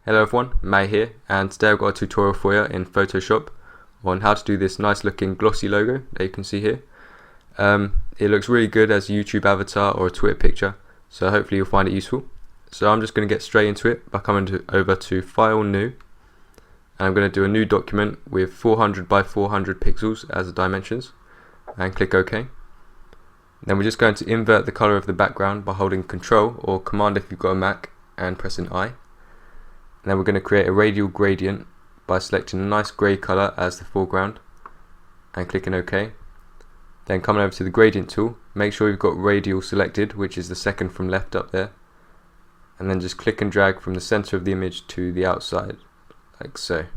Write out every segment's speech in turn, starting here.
Hello everyone, May here, and today I've got a tutorial for you in Photoshop on how to do this nice looking glossy logo that you can see here. It looks really good as a YouTube avatar or a Twitter picture, so hopefully you'll find it useful. So I'm just going to get straight into it by coming over to File, New, and I'm going to do a new document with 400 by 400 pixels as the dimensions, and click OK. Then we're just going to invert the color of the background by holding Control or Command if you've got a Mac and pressing I. And then we're going to create a radial gradient by selecting a nice grey colour as the foreground and clicking OK. Then coming over to the gradient tool, make sure you've got radial selected, which is the second from left up there, and then just click and drag from the centre of the image to the outside like so,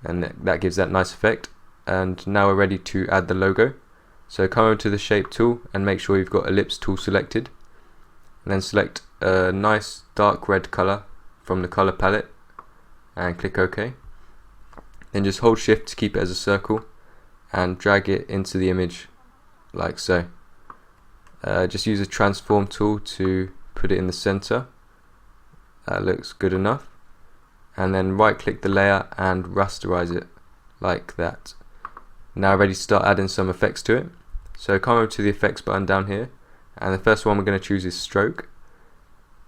and that gives that nice effect. And now we're ready to add the logo. So come over to the shape tool and make sure you've got ellipse tool selected, and then select a nice dark red colour from the color palette and click OK. Then just hold shift to keep it as a circle and drag it into the image like so. Just use a transform tool to put it in the center. That looks good enough. And then right click the layer and rasterize it like that. Now ready to start adding some effects to it. So come over to the effects button down here, and the first one we're going to choose is stroke.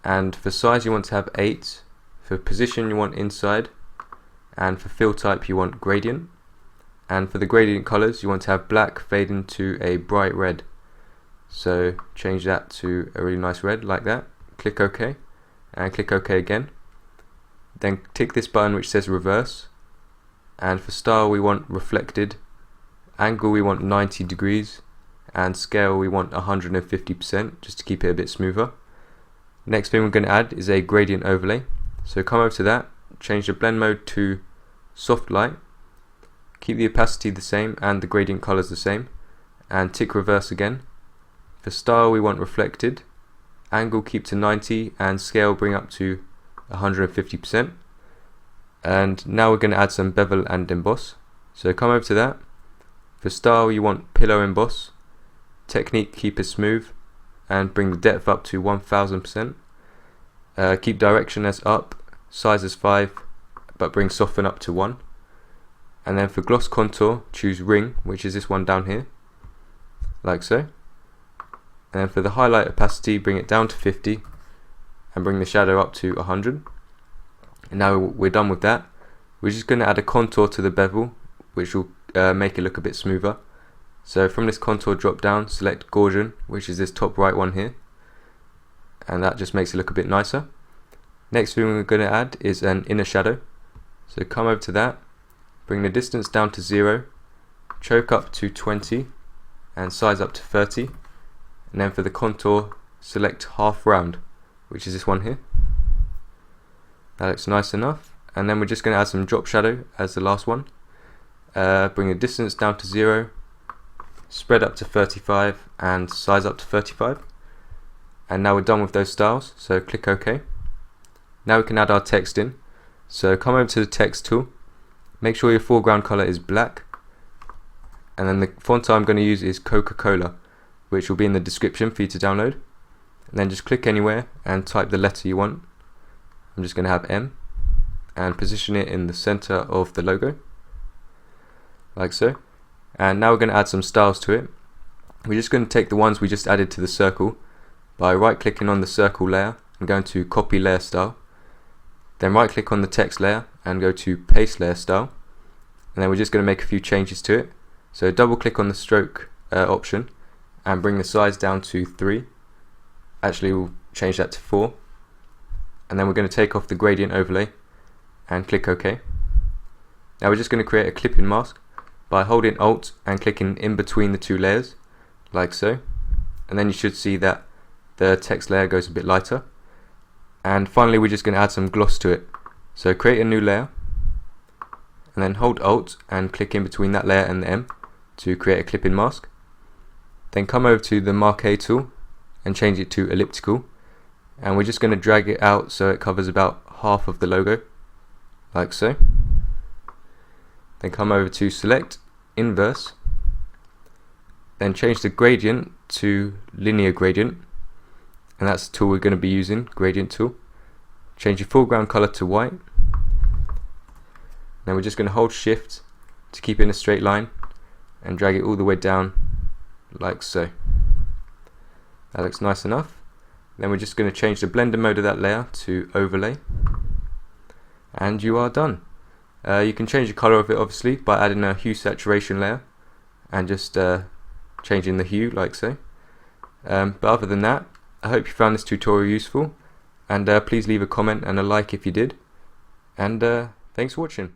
And for size you want to have 8, for position you want inside, and for fill type you want gradient, and for the gradient colors you want to have black fade into a bright red. So change that to a really nice red like that, click OK, and click OK again. Then tick this button which says reverse, and for style we want reflected, angle we want 90 degrees, and scale we want 150% just to keep it a bit smoother. Next thing we're going to add is a gradient overlay. So come over to that, change the blend mode to soft light, keep the opacity the same and the gradient colors the same, and tick reverse again. For style we want reflected, angle keep to 90 and scale bring up to 150%. And now we're going to add some bevel and emboss. So come over to that. For style you want pillow emboss, technique keep it smooth, and bring the depth up to 1000%. Keep direction as up, size as 5, but bring soften up to 1. And then for gloss contour, choose ring, which is this one down here, like so. And then for the highlight opacity, bring it down to 50, and bring the shadow up to 100. And now we're done with that. We're just going to add a contour to the bevel, which will make it look a bit smoother. So from this contour drop down, select Gaussian, which is this top right one here, and that just makes it look a bit nicer. Next thing we're going to add is an inner shadow. So come over to that, bring the distance down to 0, choke up to 20, and size up to 30. And then for the contour, select half round, which is this one here. That looks nice enough. And then we're just going to add some drop shadow as the last one. Bring the distance down to 0, spread up to 35, and size up to 35. And now we're done with those styles, so click OK. Now we can add our text in. So come over to the text tool, make sure your foreground color is black, and then the font I'm going to use is Coca-Cola, which will be in the description for you to download. And then just click anywhere and type the letter you want. I'm just going to have M, and position it in the center of the logo like so. And now we're going to add some styles to it. We're just going to take the ones we just added to the circle by right clicking on the circle layer and going to copy layer style. Then right click on the text layer and go to paste layer style. And then we're just going to make a few changes to it. So double click on the stroke option and bring the size down to 3. Actually we'll change that to 4. And then we're going to take off the gradient overlay and click OK. Now we're just going to create a clipping mask by holding Alt and clicking in between the two layers like so, and then you should see that the text layer goes a bit lighter. And finally we're just going to add some gloss to it. So create a new layer and then hold Alt and click in between that layer and the M to create a clipping mask. Then come over to the Marquee tool and change it to elliptical, and we're just going to drag it out so it covers about half of the logo like so. Then come over to select inverse, then change the gradient to linear gradient, and that's the tool we're going to be using, gradient tool. change your foreground color to white. Now we're just going to hold shift to keep it in a straight line and drag it all the way down like so. That looks nice enough. Then we're just going to change the blender mode of that layer to overlay, and you are done. You can change the color of it obviously by adding a hue saturation layer and just changing the hue like so. But other than that, I hope you found this tutorial useful, and please leave a comment and a like if you did, and thanks for watching.